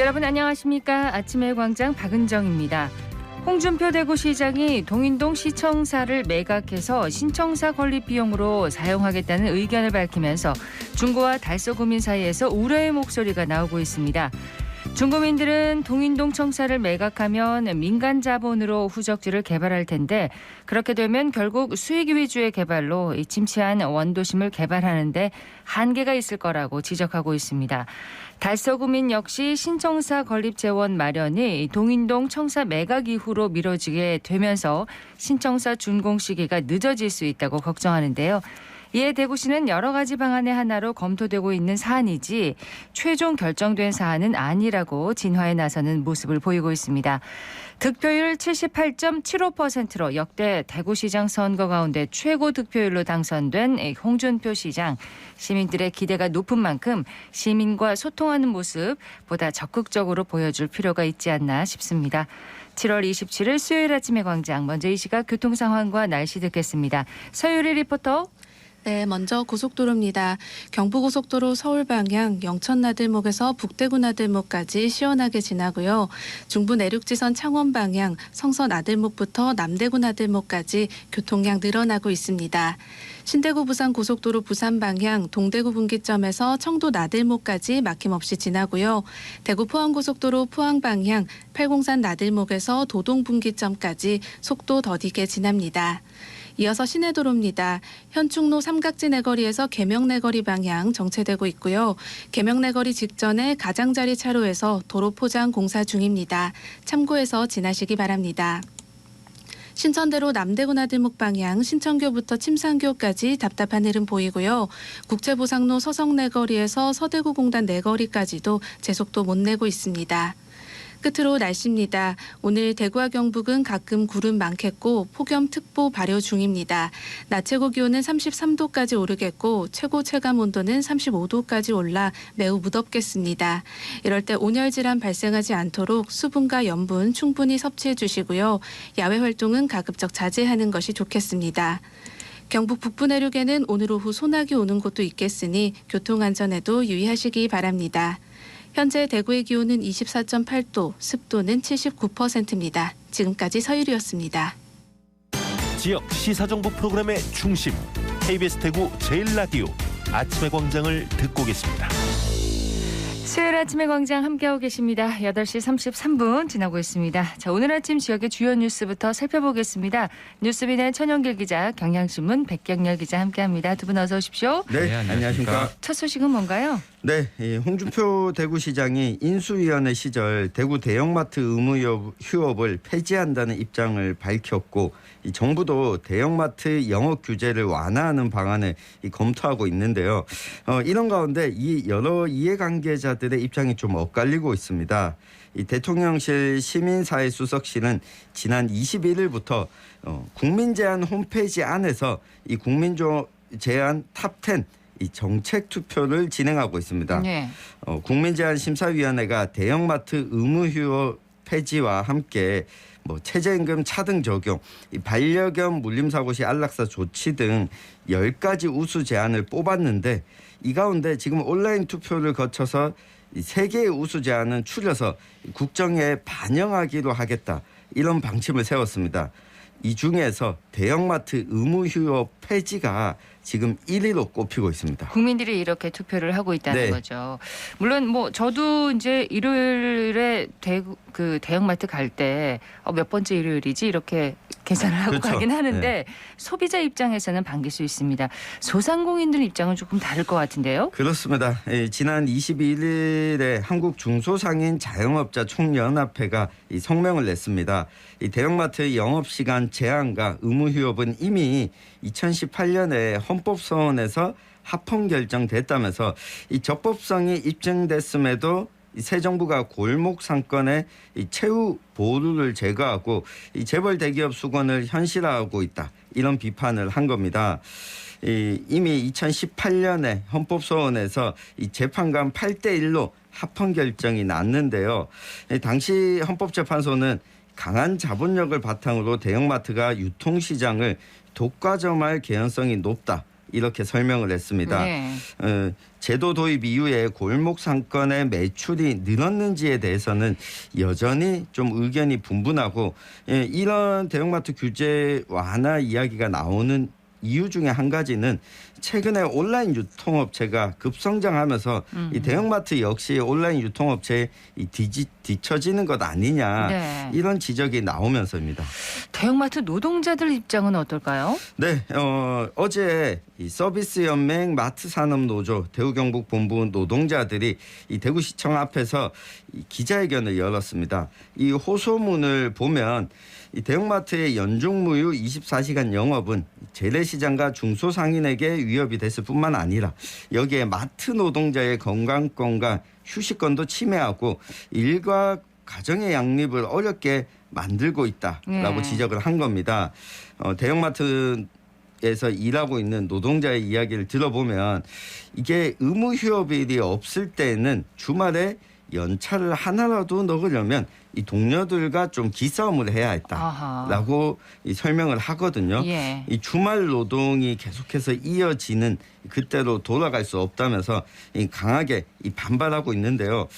여러분 안녕하십니까? 아침의 광장 박은정입니다. 홍준표 대구시장이 동인동 시청사를 매각해서 신청사 건립 비용으로 사용하겠다는 의견을 밝히면서 중구와 달서구민 사이에서 우려의 목소리가 나오고 있습니다. 중구민들은 동인동 청사를 매각하면 민간 자본으로 후적지를 개발할 텐데 그렇게 되면 결국 수익 위주의 개발로 침체한 원도심을 개발하는데 한계가 있을 거라고 지적하고 있습니다. 달서구민 역시 신청사 건립 재원 마련이 동인동 청사 매각 이후로 미뤄지게 되면서 신청사 준공 시기가 늦어질 수 있다고 걱정하는데요. 이에 대구시는 여러 가지 방안의 하나로 검토되고 있는 사안이지 최종 결정된 사안은 아니라고 진화에 나서는 모습을 보이고 있습니다. 득표율 78.75%로 역대 대구시장 선거 가운데 최고 득표율로 당선된 홍준표 시장. 시민들의 기대가 높은 만큼 시민과 소통하는 모습 보다 적극적으로 보여줄 필요가 있지 않나 싶습니다. 7월 27일 수요일 아침의 광장, 먼저 이 시각 교통 상황과 날씨 듣겠습니다. 서유리 리포터. 네, 먼저 고속도로입니다. 경부고속도로 서울 방향 영천 나들목에서 북대구 나들목까지 시원하게 지나고요. 중부 내륙지선 창원 방향 성서 나들목부터 남대구 나들목까지 교통량 늘어나고 있습니다. 신대구 부산 고속도로 부산 방향 동대구 분기점에서 청도 나들목까지 막힘없이 지나고요. 대구 포항 고속도로 포항 방향 팔공산 나들목에서 도동 분기점까지 속도 더디게 지납니다. 이어서 시내도로입니다. 현충로 삼각지 내거리에서 계명 내거리 방향 정체되고 있고요. 계명 내거리 직전에 가장자리 차로에서 도로 포장 공사 중입니다. 참고해서 지나시기 바랍니다. 신천대로 남대구 나들목 방향 신천교부터 침산교까지 답답한 흐름 보이고요. 국제보상로 서성 내거리에서 서대구 공단 내거리까지도 제속도 못 내고 있습니다. 끝으로 날씨입니다. 오늘 대구와 경북은 가끔 구름 많겠고 폭염특보 발효 중입니다. 낮 최고 기온은 33도까지 오르겠고 최고 체감 온도는 35도까지 올라 매우 무덥겠습니다. 이럴 때 온열 질환 발생하지 않도록 수분과 염분 충분히 섭취해 주시고요. 야외 활동은 가급적 자제하는 것이 좋겠습니다. 경북 북부 내륙에는 오늘 오후 소나기 오는 곳도 있겠으니 교통안전에도 유의하시기 바랍니다. 현재 대구의 기온은 24.8도, 습도는 79%입니다. 지금까지 서유리였습니다. 지역 시사정보 프로그램의 중심, KBS 대구 제1라디오 아침의 광장을 듣고 계십니다. 수요일 아침의 광장 함께하고 계십니다. 8시 33분 지나고 있습니다. 자, 오늘 아침 지역의 주요 뉴스부터 살펴보겠습니다. 뉴스빈의 천영길 기자, 경향신문 백경렬 기자 함께합니다. 두 분 어서 오십시오. 네, 안녕하십니까. 첫 소식은 뭔가요? 네, 홍준표 대구시장이 인수위원회 시절 대구 대형마트 의무 휴업을 폐지한다는 입장을 밝혔고 이 정부도 대형마트 영업 규제를 완화하는 방안을 검토하고 있는데요. 이런 가운데 이 여러 이해관계자들의 입장이 좀 엇갈리고 있습니다. 이 대통령실 시민사회수석실은 지난 21일부터 국민제안 홈페이지 안에서 이 국민제안 탑10 이 정책 투표를 진행하고 있습니다. 네. 국민제안심사위원회가 대형마트 의무휴업 폐지와 함께 최저임금 차등 적용, 반려견 물림사고 시 안락사 조치 등 10가지 우수 제안을 뽑았는데 이 가운데 지금 온라인 투표를 거쳐서 3개의 우수 제안은 추려서 국정에 반영하기로 하겠다, 이런 방침을 세웠습니다. 이 중에서 대형마트 의무휴업 폐지가 지금 1위로 꼽히고 있습니다. 국민들이 이렇게 투표를 하고 있다는 거죠. 물론 저도 이제 일요일에 대형마트 갈 때 몇 번째 일요일이지 이렇게 계산을 하고 그렇죠. 가긴 하는데 소비자 입장에서는 반길 수 있습니다. 소상공인들 입장은 조금 다를 것 같은데요. 그렇습니다. 지난 22일에 한국 중소상인 자영업자 총연합회가 이 성명을 냈습니다. 이 대형마트 영업시간 제한과 의무휴업은 이미 2018년에 헌법소원에서 합헌 결정됐다면서 이 적법성이 입증됐음에도 새 정부가 골목 상권의 이 최후 보루를 제거하고 이 재벌 대기업 수건을 현실화하고 있다, 이런 비판을 한 겁니다. 이미 2018년에 헌법소원에서 이 재판관 8대1로 합헌 결정이 났는데요. 당시 헌법재판소는 강한 자본력을 바탕으로 대형마트가 유통시장을 독과점할 개연성이 높다, 이렇게 설명을 했습니다. 네. 제도 도입 이후에 골목 상권의 매출이 늘었는지에 대해서는 여전히 좀 의견이 분분하고 이런 대형마트 규제 완화 이야기가 나오는 이유 중에 한 가지는 최근에 온라인 유통업체가 급성장하면서 이 대형마트 역시 온라인 유통업체에 뒤처지는 것 아니냐 네. 이런 지적이 나오면서입니다. 대형마트 노동자들 입장은 어떨까요? 네, 어제 이 서비스연맹 마트산업노조 대구경북본부 노동자들이 이 대구시청 앞에서 이 기자회견을 열었습니다. 이 호소문을 보면 이 대형마트의 연중무휴 24시간 영업은 재래시장과 중소상인에게 위협이 됐을 뿐만 아니라 여기에 마트 노동자의 건강권과 휴식권도 침해하고 일과 가정의 양립을 어렵게 만들고 있다라고 지적을 한 겁니다. 대형마트에서 일하고 있는 노동자의 이야기를 들어보면 이게 의무휴업일이 없을 때는 주말에 연차를 하나라도 넣으려면 이 동료들과 좀 기싸움을 해야 했다라고 이 설명을 하거든요. 예. 이 주말 노동이 계속해서 이어지는 그때로 돌아갈 수 없다면서 강하게 이 반발하고 있는데요.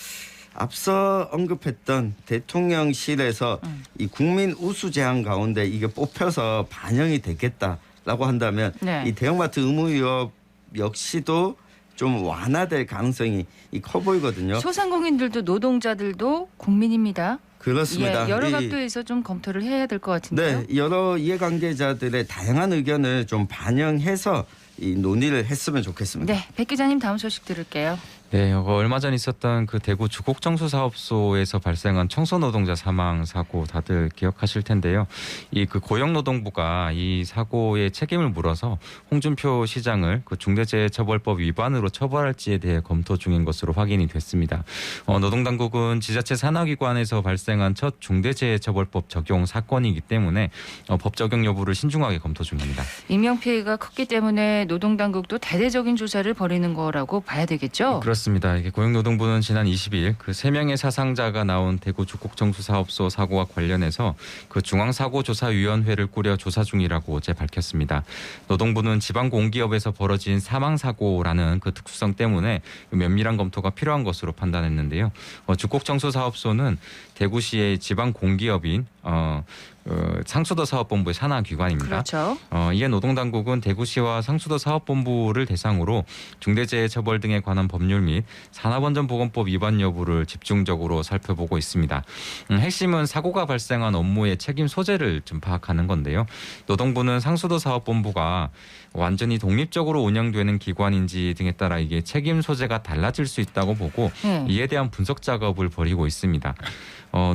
앞서 언급했던 대통령실에서 이 국민 우수 제안 가운데 이게 뽑혀서 반영이 되겠다라고 한다면 네. 이 대형마트 의무휴업 역시도 좀 완화될 가능성이 커 보이거든요. 소상공인들도 노동자들도 국민입니다. 그렇습니다. 예, 여러 각도에서 좀 검토를 해야 될 것 같은데요. 네, 여러 이해관계자들의 다양한 의견을 좀 반영해서 이 논의를 했으면 좋겠습니다. 네, 백 기자님 다음 소식 들을게요. 네, 얼마 전 있었던 그 대구 주곡정수사업소에서 발생한 청소 노동자 사망 사고 다들 기억하실 텐데요. 이 그 고용노동부가 이 사고의 책임을 물어서 홍준표 시장을 그 중대재해처벌법 위반으로 처벌할지에 대해 검토 중인 것으로 확인이 됐습니다. 노동당국은 지자체 산하기관에서 발생한 첫 중대재해처벌법 적용 사건이기 때문에 법 적용 여부를 신중하게 검토 중입니다. 인명피해가 컸기 때문에 노동당국도 대대적인 조사를 벌이는 거라고 봐야 되겠죠? 그렇습니다. 이게 고용노동부는 지난 20일 그 3명의 사상자가 나온 대구 주곡정수사업소 사고와 관련해서 그 중앙사고조사위원회를 꾸려 조사 중이라고 어제 밝혔습니다. 노동부는 지방공기업에서 벌어진 사망사고라는 그 특수성 때문에 면밀한 검토가 필요한 것으로 판단했는데요. 주곡정수사업소는 대구시의 지방공기업인 상수도 사업본부의 산하기관입니다. 그렇죠. 이에 노동당국은 대구시와 상수도 사업본부를 대상으로 중대재해처벌 등에 관한 법률 및 산업안전보건법 위반 여부를 집중적으로 살펴보고 있습니다. 핵심은 사고가 발생한 업무의 책임 소재를 좀 파악하는 건데요. 노동부는 상수도 사업본부가 완전히 독립적으로 운영되는 기관인지 등에 따라 이게 책임 소재가 달라질 수 있다고 보고 이에 대한 분석 작업을 벌이고 있습니다.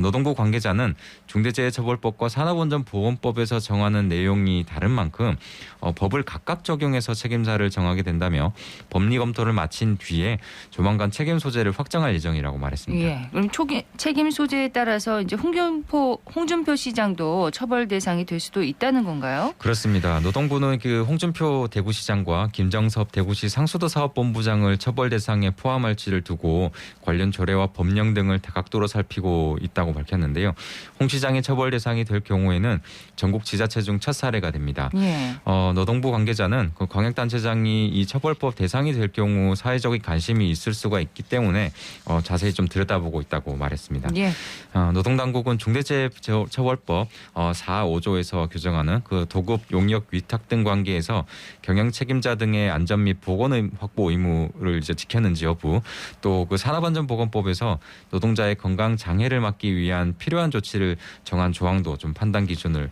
노동부 관계자는 중대재해처벌법과 산업안전보건법에서 정하는 내용이 다른 만큼 법을 각각 적용해서 책임자를 정하게 된다며 법리 검토를 마친 뒤에 조만간 책임 소재를 확정할 예정이라고 말했습니다. 예. 그럼 책임 소재에 따라서 이제 홍준표 시장도 처벌 대상이 될 수도 있다는 건가요? 그렇습니다. 노동부는 그 홍준표 대구시장과 김정섭 대구시 상수도 사업본부장을 처벌 대상에 포함할지를 두고 관련 조례와 법령 등을 다각도로 살피고 있다고 밝혔는데요. 홍 시장의 처벌 대상이 될 경우에는 전국 지자체 중 첫 사례가 됩니다. 예. 노동부 관계자는 그 광역단체장이 이 처벌법 대상이 될 경우 사회적인 관심이 있을 수가 있기 때문에 자세히 좀 들여다보고 있다고 말했습니다. 예. 노동당국은 중대재해처벌법 4, 5조에서 규정하는 그 도급, 용역, 위탁 등 관계에서 경영 책임자 등의 안전 및 보건 확보 의무를 이제 지켰는지 여부, 또 그 산업안전보건법에서 노동자의 건강 장애를 막기 위한 필요한 조치를 정한 조항도 좀 판단 기준으로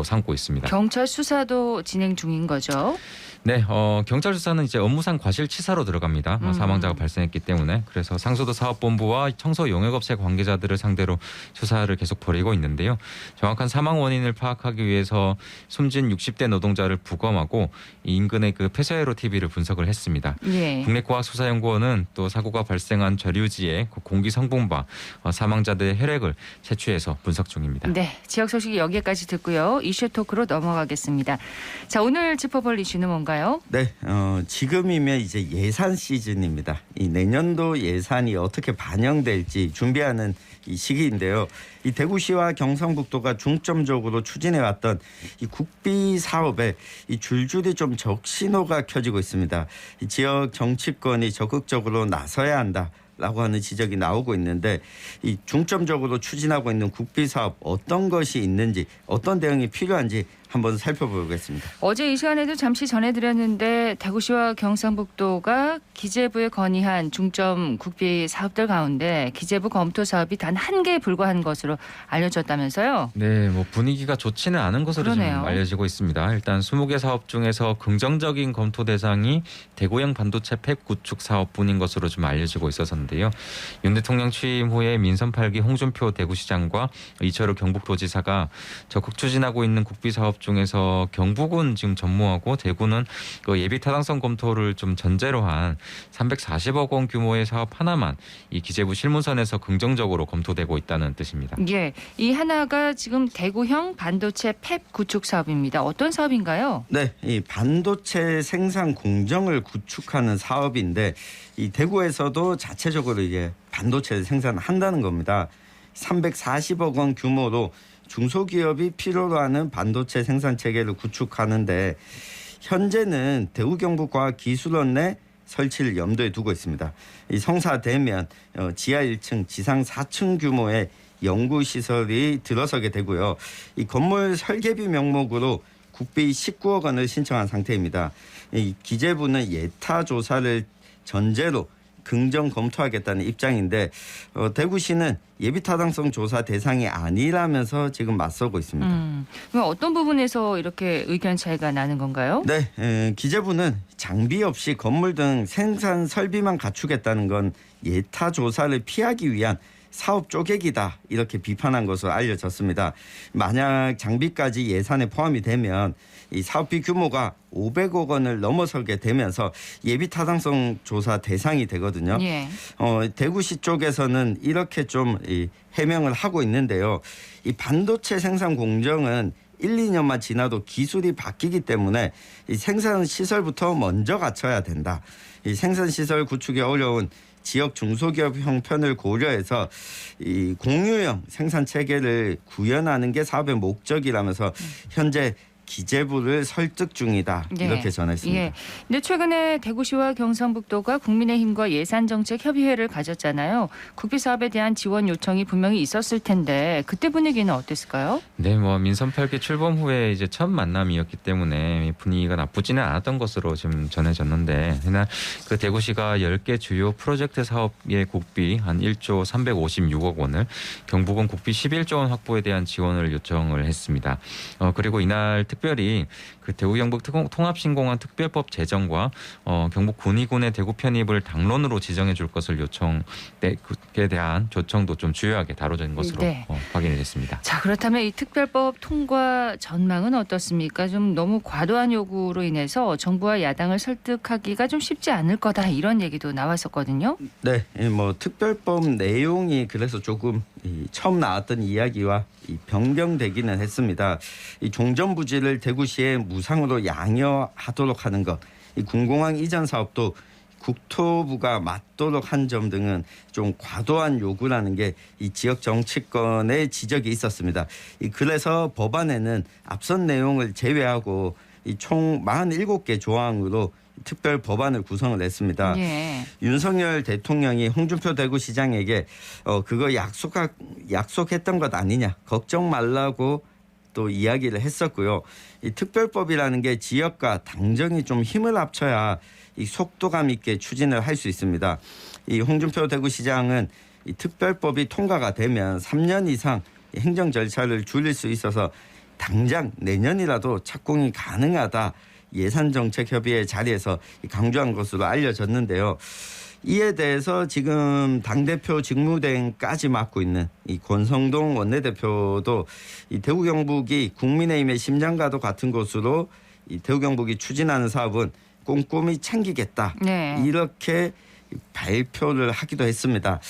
삼고 있습니다. 경찰 수사도 진행 중인 거죠? 네, 경찰 수사는 이제 업무상 과실치사로 들어갑니다. 사망자가 발생했기 때문에. 그래서 상수도 사업본부와 청소 용역업체 관계자들을 상대로 수사를 계속 벌이고 있는데요. 정확한 사망 원인을 파악하기 위해서 숨진 60대 노동자를 부검하고 인근의 그 폐쇄회로 TV를 분석을 했습니다. 예. 국내과학수사연구원은 또 사고가 발생한 저류지의 공기 성분과 사망자들의 혈액을 채취해서 분석 중입니다. 네, 지역 소식이 여기까지 듣고요. 이슈 토크로 넘어가겠습니다. 자, 오늘 짚어볼 이슈는 뭔가요? 네, 지금이면 이제 예산 시즌입니다. 이 내년도 예산이 어떻게 반영될지 준비하는 이 시기인데요. 이 대구시와 경상북도가 중점적으로 추진해왔던 이 국비 사업에 이 줄줄이 좀 적신호가 켜지고 있습니다. 이 지역 정치권이 적극적으로 나서야 한다라고 하는 지적이 나오고 있는데 이 중점적으로 추진하고 있는 국비 사업 어떤 것이 있는지 어떤 대응이 필요한지 한번 살펴보겠습니다. 어제 이 시간에도 잠시 전해드렸는데 대구시와 경상북도가 기재부에 건의한 중점 국비 사업들 가운데 기재부 검토 사업이 단 한 개에 불과한 것으로 알려졌다면서요? 네, 뭐 분위기가 좋지는 않은 것으로 지금 그러네요. 알려지고 있습니다. 일단 20개 사업 중에서 긍정적인 검토 대상이 대구형 반도체 팹 구축 사업뿐인 것으로 좀 알려지고 있었는데요. 윤 대통령 취임 후에 민선 8기 홍준표 대구시장과 이철우 경북도지사가 적극 추진하고 있는 국비 사업 중에서 경북은 지금 전무하고 대구는 그 예비 타당성 검토를 좀 전제로 한 340억 원 규모의 사업 하나만 이 기재부 실무선에서 긍정적으로 검토되고 있다는 뜻입니다. 예, 이 하나가 지금 대구형 반도체 팹 구축 사업입니다. 어떤 사업인가요? 네, 이 반도체 생산 공정을 구축하는 사업인데 이 대구에서도 자체적으로 이제 반도체를 생산한다는 겁니다. 340억 원 규모로 중소기업이 필요로 하는 반도체 생산 체계를 구축하는데 현재는 대구경북과학기술원 내 설치를 염두에 두고 있습니다. 이 성사되면 지하 1층, 지상 4층 규모의 연구시설이 들어서게 되고요. 이 건물 설계비 명목으로 국비 19억 원을 신청한 상태입니다. 이 기재부는 예타 조사를 전제로 긍정 검토하겠다는 입장인데 대구시는 예비타당성 조사 대상이 아니라면서 지금 맞서고 있습니다. 그럼 어떤 부분에서 이렇게 의견 차이가 나는 건가요? 네, 기재부는 장비 없이 건물 등 생산 설비만 갖추겠다는 건 예타 조사를 피하기 위한 사업 쪼개기다 이렇게 비판한 것으로 알려졌습니다. 만약 장비까지 예산에 포함이 되면 이 사업비 규모가 500억 원을 넘어서게 되면서 예비 타당성 조사 대상이 되거든요. 예. 대구시 쪽에서는 이렇게 좀 해명을 하고 있는데요. 이 반도체 생산 공정은 1, 2년만 지나도 기술이 바뀌기 때문에 이 생산 시설부터 먼저 갖춰야 된다. 이 생산 시설 구축이 어려운 지역 중소기업 형편을 고려해서 이 공유형 생산 체계를 구현하는 게 사업의 목적이라면서 현재 기재부를 설득 중이다 이렇게 전했습니다. 예. 근데 최근에 대구시와 경상북도가 국민의힘과 예산정책협의회를 가졌잖아요. 국비 사업에 대한 지원 요청이 분명히 있었을 텐데 그때 분위기는 어땠을까요? 네, 뭐 민선 8기 출범 후에 이제 첫 만남이었기 때문에 분위기가 나쁘지는 않았던 것으로 지금 전해졌는데, 그날 그 대구시가 10개 주요 프로젝트 사업의 국비 한 1조 356억 원을, 경북은 국비 11조 원 확보에 대한 지원을 요청을 했습니다. 그리고 이날 특별히 그 대구 경북 통합신공항 특별법 제정과 경북 군의군의 대구 편입을 당론으로 지정해 줄 것을 요청에 대한 조청도 좀 주요하게 다뤄진 것으로 네. 확인이 됐습니다. 자, 그렇다면 이 특별법 통과 전망은 어떻습니까? 좀 너무 과도한 요구로 인해서 정부와 야당을 설득하기가 좀 쉽지 않을 거다 이런 얘기도 나왔었거든요. 네, 뭐 특별법 내용이 그래서 조금 처음 나왔던 이야기와 변경되기는 했습니다. 이 종전부지를 대구시에 무상으로 양여하도록 하는 것, 이 군공항 이전 사업도 국토부가 맡도록 한 점 등은 좀 과도한 요구라는 게 이 지역 정치권의 지적이 있었습니다. 그래서 법안에는 앞선 내용을 제외하고 이 총 47개 조항으로 특별 법안을 구성을 했습니다. 예. 윤석열 대통령이 홍준표 대구시장에게 그거 약속했던 것 아니냐, 걱정 말라고 또 이야기를 했었고요. 이 특별법이라는 게 지역과 당정이 좀 힘을 합쳐야 이 속도감 있게 추진을 할 수 있습니다. 이 홍준표 대구시장은 이 특별법이 통과가 되면 3년 이상 행정 절차를 줄일 수 있어서 당장 내년이라도 착공이 가능하다. 예산정책협의회 자리에서 강조한 것으로 알려졌는데요. 이에 대해서 지금 당대표 직무대행까지 맡고 있는 이 권성동 원내대표도 이 대구 경북이 국민의힘의 심장과도 같은 곳으로 이 대구 경북이 추진하는 사업은 꼼꼼히 챙기겠다. 네. 이렇게 발표를 하기도 했습니다.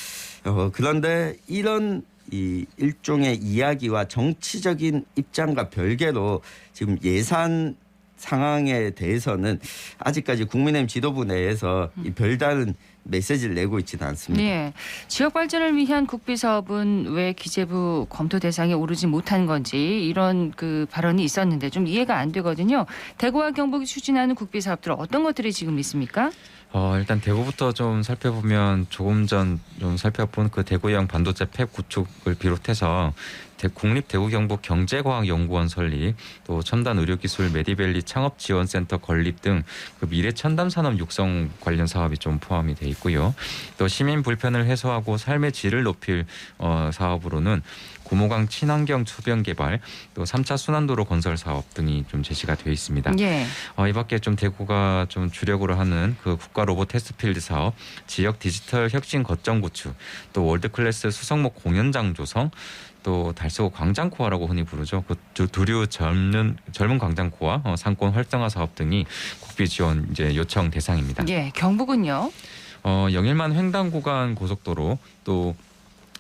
그런데 이런 이 일종의 이야기와 정치적인 입장과 별개로 지금 예산 상황에 대해서는 아직까지 국민의힘 지도부 내에서 이 별다른 메시지를 내고 있지는 않습니다. 예. 지역 발전을 위한 국비 사업은 왜 기재부 검토 대상에 오르지 못한 건지 이런 그 발언이 있었는데 좀 이해가 안 되거든요. 대구와 경북이 추진하는 국비 사업들 어떤 것들이 지금 있습니까? 일단 대구부터 좀 살펴보면 조금 전 좀 살펴본 그 대구형 반도체 팹 구축을 비롯해서 국립대구경북 경제과학연구원 설립, 또 첨단 의료기술 메디밸리 창업지원센터 건립 등 그 미래 첨단 산업 육성 관련 사업이 좀 포함이 돼 있고요. 또 시민 불편을 해소하고 삶의 질을 높일 사업으로는 고모강 친환경 주변 개발, 또 3차 순환도로 건설 사업 등이 좀 제시가 되어 있습니다. 예. 이 밖에 좀 대구가 좀 주력으로 하는 그 국가 로봇 테스트필드 사업, 지역 디지털 혁신 거점 구축, 또 월드클래스 수성목 공연장 조성, 또 달서구 광장코아라고 흔히 부르죠. 그 두류 젊은 광장코아 상권 활성화 사업 등이 국비 지원 이제 요청 대상입니다. 예. 경북은요? 영일만 횡단 구간 고속도로, 또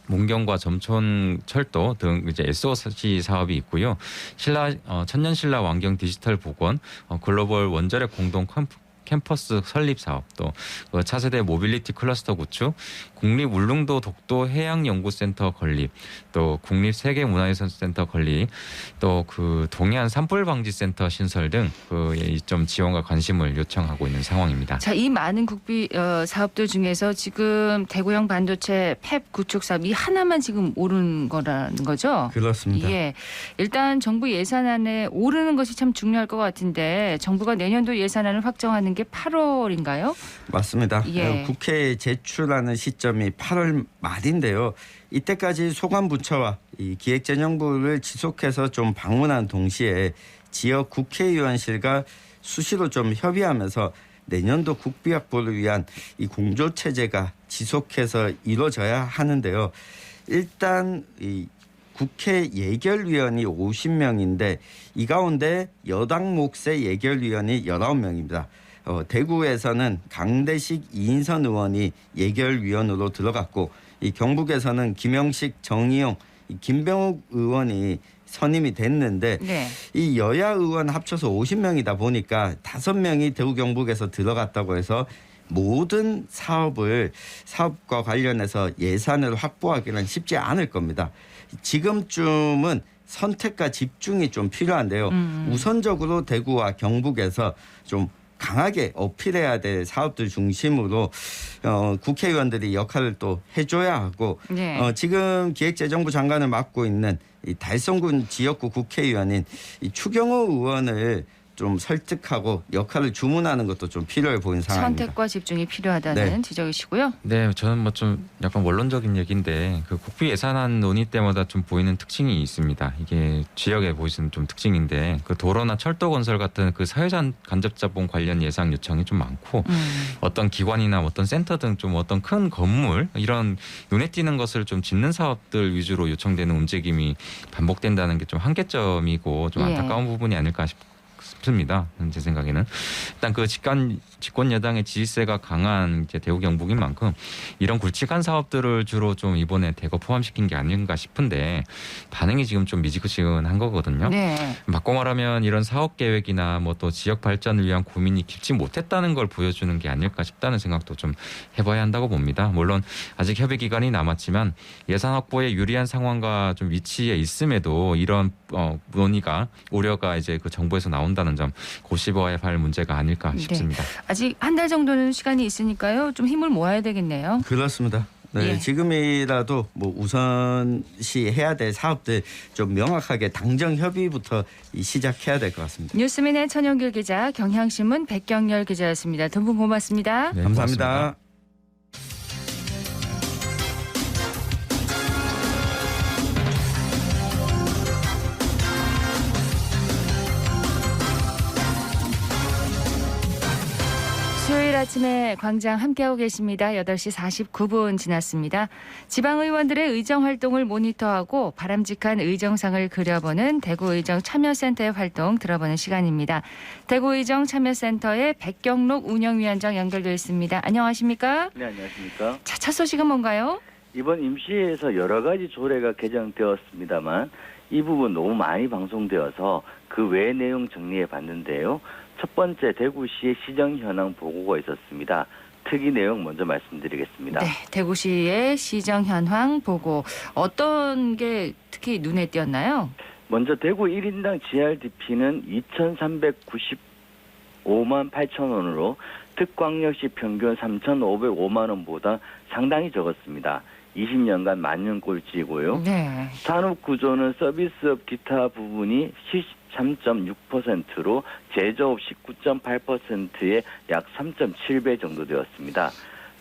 문경과 점촌 철도 등 이제 SOC 사업이 있고요. 천년 신라 왕경 디지털 복원, 글로벌 원자력 공동 캠퍼스 설립 사업, 또 차세대 모빌리티 클러스터 구축, 국립 울릉도 독도 해양연구센터 건립, 또 국립 세계문화유산센터 건립, 또 그 동해안 산불 방지센터 신설 등 그 좀 지원과 관심을 요청하고 있는 상황입니다. 자, 이 많은 국비 사업들 중에서 지금 대구형 반도체 팹 구축 사업 이 하나만 지금 오른 거라는 거죠? 그렇습니다. 예. 일단 정부 예산안에 오르는 것이 참 중요할 것 같은데 정부가 내년도 예산안을 확정하는 게 8월인가요? 맞습니다. 예. 국회에 제출하는 시점이 8월 말인데요. 이때까지 소관부처와 이 기획재정부를 지속해서 좀 방문한 동시에 지역 국회의원실과 수시로 좀 협의하면서 내년도 국비 확보를 위한 이 공조 체제가 지속해서 이루어져야 하는데요. 일단 이 국회 예결위원이 50명인데 이 가운데 여당 몫의 예결위원이 19명입니다. 대구에서는 강대식 이인선 의원이 예결위원으로 들어갔고 이 경북에서는 김영식, 정의용, 김병욱 의원이 선임이 됐는데 네. 이 여야 의원 합쳐서 50명이다 보니까 5명이 대구 경북에서 들어갔다고 해서 모든 사업과 관련해서 예산을 확보하기는 쉽지 않을 겁니다. 지금쯤은 선택과 집중이 좀 필요한데요. 우선적으로 대구와 경북에서 좀 강하게 어필해야 될 사업들 중심으로 국회의원들이 역할을 또 해줘야 하고 네. 지금 기획재정부 장관을 맡고 있는 이 달성군 지역구 국회의원인 이 추경호 의원을 좀 설득하고 역할을 주문하는 것도 좀 필요해 보이는 상황입니다. 선택과 집중이 필요하다는 네. 지적이시고요. 네, 저는 뭐 좀 약간 원론적인 얘기인데 그 국비 예산안 논의 때마다 좀 보이는 특징이 있습니다. 이게 지역에 보이는 좀 특징인데 그 도로나 철도 건설 같은 그 사회적 간접자본 관련 예산 요청이 좀 많고 어떤 기관이나 어떤 센터 등 좀 어떤 큰 건물 이런 눈에 띄는 것을 좀 짓는 사업들 위주로 요청되는 움직임이 반복된다는 게 좀 한계점이고 좀 예. 안타까운 부분이 아닐까 싶습니다. 제 생각에는 일단 그 집권 여당의 지지세가 강한 이제 대구 경북인 만큼 이런 굵직한 사업들을 주로 좀 이번에 대거 포함시킨 게 아닌가 싶은데 반응이 지금 좀 미지근한 거거든요. 네. 바꿔 말하면 이런 사업 계획이나 뭐 또 지역 발전을 위한 고민이 깊지 못했다는 걸 보여주는 게 아닐까 싶다는 생각도 좀 해봐야 한다고 봅니다. 물론 아직 협의 기간이 남았지만 예산 확보에 유리한 상황과 좀 위치에 있음에도 이런 논의가 우려가 이제 그 정부에서 나온다는 점 고심해야 할 문제가 아닐까 싶습니다. 아직 한 달 정도는 시간이 있으니까요. 좀 힘을 모아야 되겠네요. 그렇습니다. 네, 예. 지금이라도 뭐 우선시 해야 될 사업들 좀 명확하게 당정 협의부터 시작해야 될 것 같습니다. 뉴스민의 천영길 기자, 경향신문 백경열 기자였습니다. 두 분 고맙습니다. 네, 감사합니다. 고맙습니다. 수요일 아침에 광장 함께하고 계십니다. 8시 49분 지났습니다. 지방의원들의 의정활동을 모니터하고 바람직한 의정상을 그려보는 대구의정 참여센터의 활동 들어보는 시간입니다. 대구의정 참여센터의 백경록 운영위원장 연결되어 있습니다. 안녕하십니까? 네, 안녕하십니까? 자, 첫 소식은 뭔가요? 이번 임시회에서 여러 가지 조례가 개정되었습니다만 이 부분 너무 많이 방송되어서 그 외 내용 정리해 봤는데요. 첫 번째 대구시의 시정 현황 보고가 있었습니다. 특이 내용 먼저 말씀드리겠습니다. 네, 대구시의 시정 현황 보고 어떤 게 특히 눈에 띄었나요? 먼저 대구 1인당 GRDP는 2,395만 8천 원으로 특광역시 평균 3,505만 원보다 상당히 적었습니다. 20년간 만년 꼴찌이고요. 네. 산업 구조는 서비스업 기타 부분이 13.6%로 제조업 19.8%의 약 3.7배 정도 되었습니다.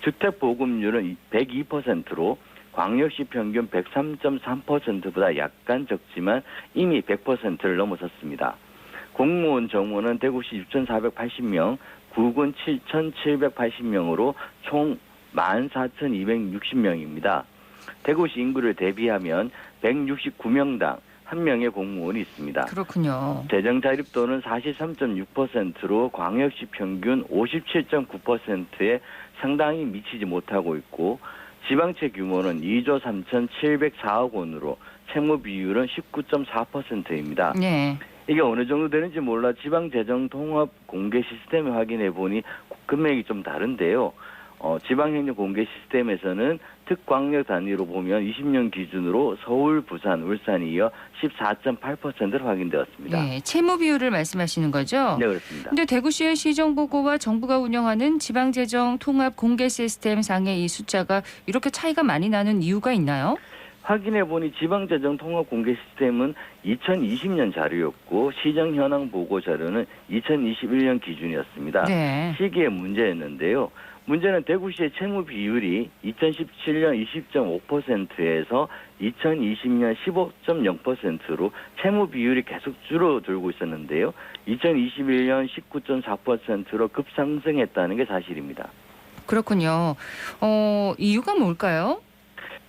주택 보급률은 102%로 광역시 평균 103.3%보다 약간 적지만 이미 100%를 넘어섰습니다. 공무원 정원은 대구시 6,480명, 구군 7,780명으로 총 14,260명입니다. 대구시 인구를 대비하면 169명당 1명의 공무원이 있습니다. 그렇군요. 재정 자립도는 43.6%로 광역시 평균 57.9%에 상당히 미치지 못하고 있고 지방채 규모는 2조 3,704억 원으로 채무 비율은 19.4%입니다. 네. 이게 어느 정도 되는지 몰라 지방재정 통합 공개 시스템을 확인해 보니 금액이 좀 다른데요. 지방행정 공개 시스템에서는 특광역 단위로 보면 20년 기준으로 서울, 부산, 울산이 이어 14.8%로 확인되었습니다. 네, 채무 비율을 말씀하시는 거죠? 네, 그렇습니다. 근데 대구시의 시정보고와 정부가 운영하는 지방재정 통합 공개 시스템 상의 이 숫자가 이렇게 차이가 많이 나는 이유가 있나요? 확인해 보니 지방재정 통합 공개 시스템은 2020년 자료였고 시정 현황 보고 자료는 2021년 기준이었습니다. 네. 시기의 문제였는데요. 문제는 대구시의 채무 비율이 2017년 20.5%에서 2020년 15.0%로 채무 비율이 계속 줄어들고 있었는데요. 2021년 19.4%로 급상승했다는 게 사실입니다. 그렇군요. 이유가 뭘까요?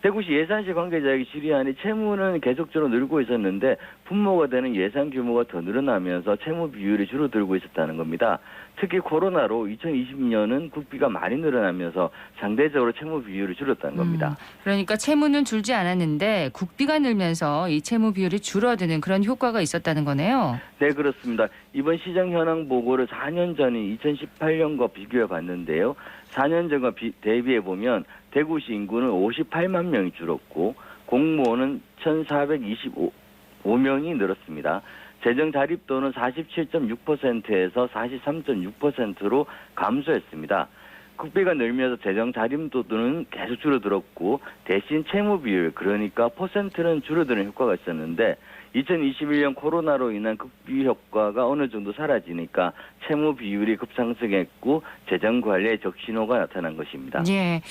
대구시 예산시 관계자에게 질의하니 채무는 계속적으로 늘고 있었는데 분모가 되는 예산 규모가 더 늘어나면서 채무 비율이 줄어들고 있었다는 겁니다. 특히 코로나로 2020년은 국비가 많이 늘어나면서 상대적으로 채무 비율이 줄었다는 겁니다. 그러니까 채무는 줄지 않았는데 국비가 늘면서 이 채무 비율이 줄어드는 그런 효과가 있었다는 거네요. 네, 그렇습니다. 이번 시정 현황 보고를 4년 전인 2018년과 비교해 봤는데요. 4년 전과 대비해 보면 대구시 인구는 58만 명이 줄었고 공무원은 1,425명이 늘었습니다. 재정 자립도는 47.6%에서 43.6%로 감소했습니다. 국비가 늘면서 재정 자립도는 계속 줄어들었고 대신 채무 비율 그러니까 퍼센트는 줄어드는 효과가 있었는데 2021년 코로나로 인한 국비 효과가 어느 정도 사라지니까 채무 비율이 급상승했고 재정 관리에 적신호가 나타난 것입니다. 예.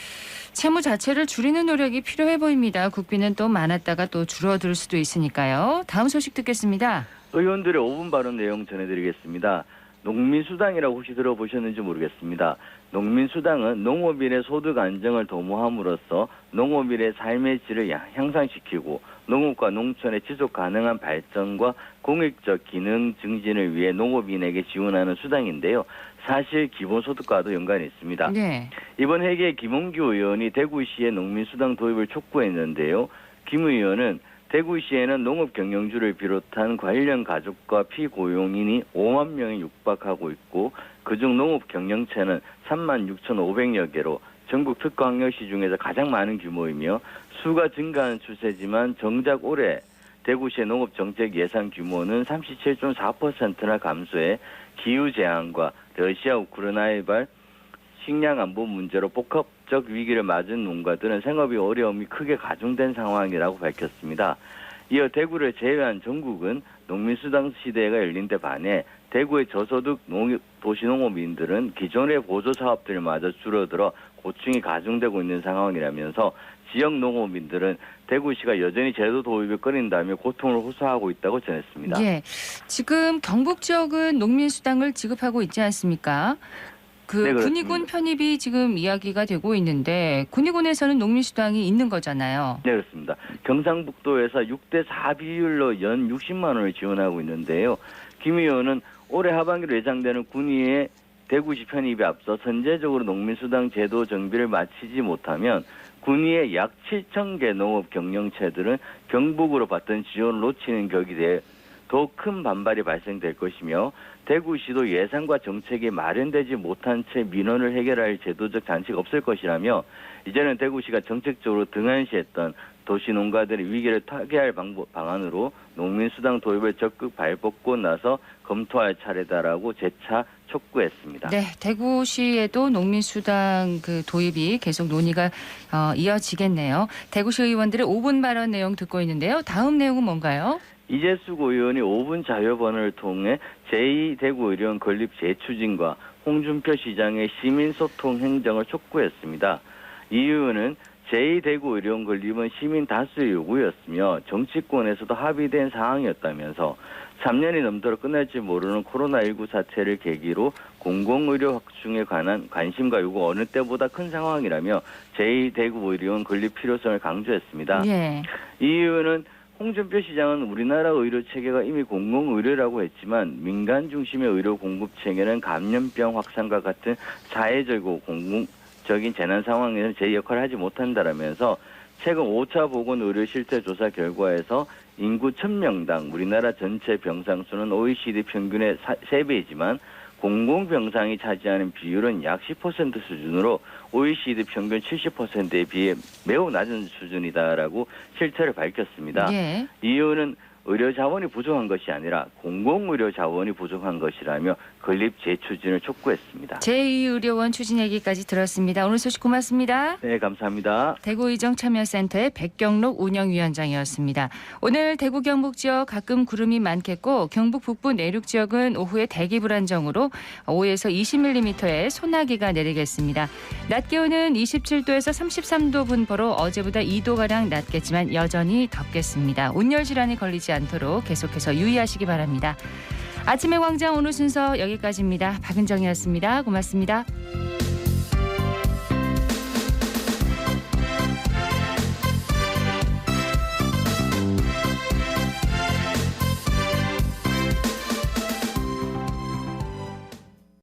채무 자체를 줄이는 노력이 필요해 보입니다. 국비는 또 많았다가 또 줄어들 수도 있으니까요. 다음 소식 듣겠습니다. 의원들의 5분 발언 내용 전해드리겠습니다. 농민수당이라고 혹시 들어보셨는지 모르겠습니다. 농민수당은 농업인의 소득 안정을 도모함으로써 농업인의 삶의 질을 향상시키고 농업과 농촌의 지속 가능한 발전과 공익적 기능 증진을 위해 농업인에게 지원하는 수당인데요. 사실 기본소득과도 연관이 있습니다. 네. 이번 회기에 김홍규 의원이 대구시의 농민수당 도입을 촉구했는데요. 김 의원은 대구시에는 농업경영주를 비롯한 관련 가족과 피고용인이 5만 명이 육박하고 있고 그중 농업경영체는 36,500여 개로 전국 특광역시 중에서 가장 많은 규모이며 수가 증가하는 추세지만 정작 올해 대구시의 농업정책 예산 규모는 37.4%나 감소해 기후재앙과 러시아 우크라이나의 발 식량 안보 문제로 복합적 위기를 맞은 농가들은 생업이 어려움이 크게 가중된 상황이라고 밝혔습니다. 이어 대구를 제외한 전국은 농민수당 시대가 열린 데 반해 대구의 저소득 도시농업인들은 기존의 보조사업들마저 줄어들어 고충이 가중되고 있는 상황이라면서 지역 농업인들은 대구시가 여전히 제도 도입을 꺼린다며 고통을 호소하고 있다고 전했습니다. 예. 지금 경북 지역은 농민수당을 지급하고 있지 않습니까? 네, 군위군 편입이 지금 이야기가 되고 있는데 군위군에서는 농민수당이 있는 거잖아요. 네, 그렇습니다. 경상북도에서 6대4 비율로 연 60만 원을 지원하고 있는데요. 김 의원은 올해 하반기로 예상되는 군위의 대구시 편입에 앞서 선제적으로 농민수당 제도 정비를 마치지 못하면 군위의 약 7천 개 농업 경영체들은 경북으로 받던 지원을 놓치는 격이 돼 더 큰 반발이 발생될 것이며 대구시도 예산과 정책이 마련되지 못한 채 민원을 해결할 제도적 장치가 없을 것이라며 이제는 대구시가 정책적으로 등한시했던 도시 농가들의 위기를 타개할 방안으로 농민수당 도입을 적극 발벗고 나서 검토할 차례다라고 재차 촉구했습니다. 네, 대구시에도 농민수당 그 도입이 계속 논의가 이어지겠네요. 대구시 의원들의 5분 발언 내용 듣고 있는데요. 다음 내용은 뭔가요? 이재숙 의원이 5분 자유번을 통해 제2대구의료원 건립 재추진과 홍준표 시장의 시민소통 행정을 촉구했습니다. 이 의원은 제2대구의료원 건립은 시민 다수의 요구였으며 정치권에서도 합의된 사항이었다면서 3년이 넘도록 끝날지 모르는 코로나19 사태를 계기로 공공의료 확충에 관한 관심과 요구 어느 때보다 큰 상황이라며 제2대구의료원 건립 필요성을 강조했습니다. 예. 이 의원은 홍준표 시장은 우리나라 의료 체계가 이미 공공의료라고 했지만 민간 중심의 의료 공급 체계는 감염병 확산과 같은 사회적이고 공공적인 재난 상황에는 제 역할을 하지 못한다라면서 최근 5차 보건 의료 실태 조사 결과에서 인구 1000명당 우리나라 전체 병상 수는 OECD 평균의 3배이지만 공공병상이 차지하는 비율은 약 10% 수준으로 OECD 평균 70%에 비해 매우 낮은 수준이다라고 실태를 밝혔습니다. 예. 이 의원은 의료 자원이 부족한 것이 아니라 공공의료 자원이 부족한 것이라며 건립 재추진을 촉구했습니다. 제2의료원 추진 얘기까지 들었습니다. 오늘 소식 고맙습니다. 네, 감사합니다. 대구의정참여센터의 백경록 운영위원장이었습니다. 오늘 대구 경북 지역 가끔 구름이 많겠고 경북 북부 내륙 지역은 오후에 대기 불안정으로 5에서 20mm의 소나기가 내리겠습니다. 낮 기온은 27도에서 33도 분포로 어제보다 2도가량 낮겠지만 여전히 덥겠습니다. 온열 질환이 걸리지 않도록 계속해서 유의하시기 바랍니다. 아침의 광장 오늘 순서 여기까지입니다. 박은정이었습니다. 고맙습니다.